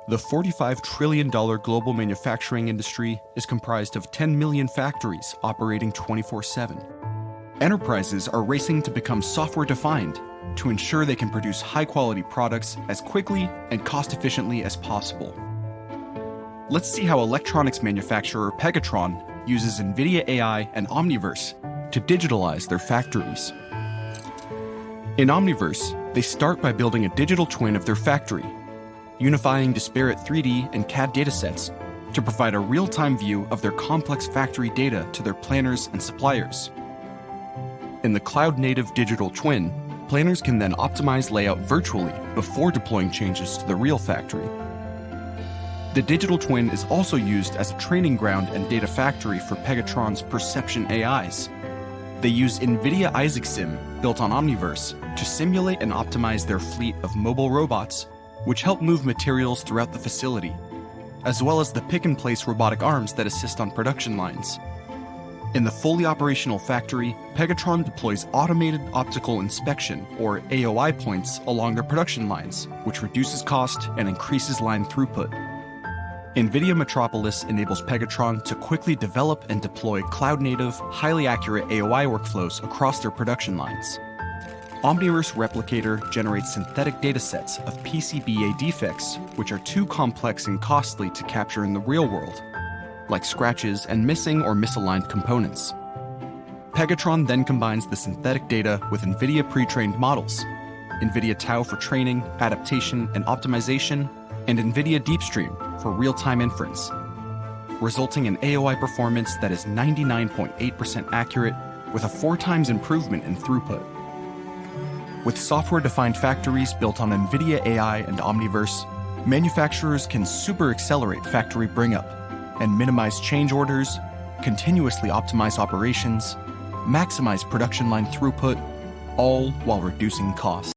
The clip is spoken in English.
The $45 trillion global manufacturing industry is comprised of 10 million factories operating 24/7. Enterprises are racing to become software-defined to ensure they can produce high-quality products as quickly and cost-efficiently as possible. Let's see how electronics manufacturer Pegatron uses NVIDIA AI and Omniverse to digitalize their factories. In Omniverse, they start by building a digital twin of their factory, unifying disparate 3D and CAD datasets to provide a real-time view of their complex factory data to their planners and suppliers. In the cloud-native digital twin, planners can then optimize layout virtually before deploying changes to the real factory. The digital twin is also used as a training ground and data factory for Pegatron's perception AIs. They use NVIDIA IsaacSim, built on Omniverse, to simulate and optimize their fleet of mobile robots, which help move materials throughout the facility, as well as the pick-and-place robotic arms that assist on production lines. In the fully operational factory, Pegatron deploys automated optical inspection, or AOI points, along their production lines, which reduces cost and increases line throughput. NVIDIA Metropolis enables Pegatron to quickly develop and deploy cloud-native, highly accurate AOI workflows across their production lines. Omniverse Replicator generates synthetic datasets of PCBA defects, which are too complex and costly to capture in the real world, like scratches and missing or misaligned components. Pegatron then combines the synthetic data with NVIDIA pre-trained models, NVIDIA TOW for training, adaptation, and optimization, and NVIDIA Deepstream for real-time inference, resulting in AOI performance that is 99.8% accurate with a 4 times improvement in throughput. With software-defined factories built on NVIDIA AI and Omniverse, manufacturers can super accelerate factory bring-up and minimize change orders, continuously optimize operations, maximize production line throughput, all while reducing costs.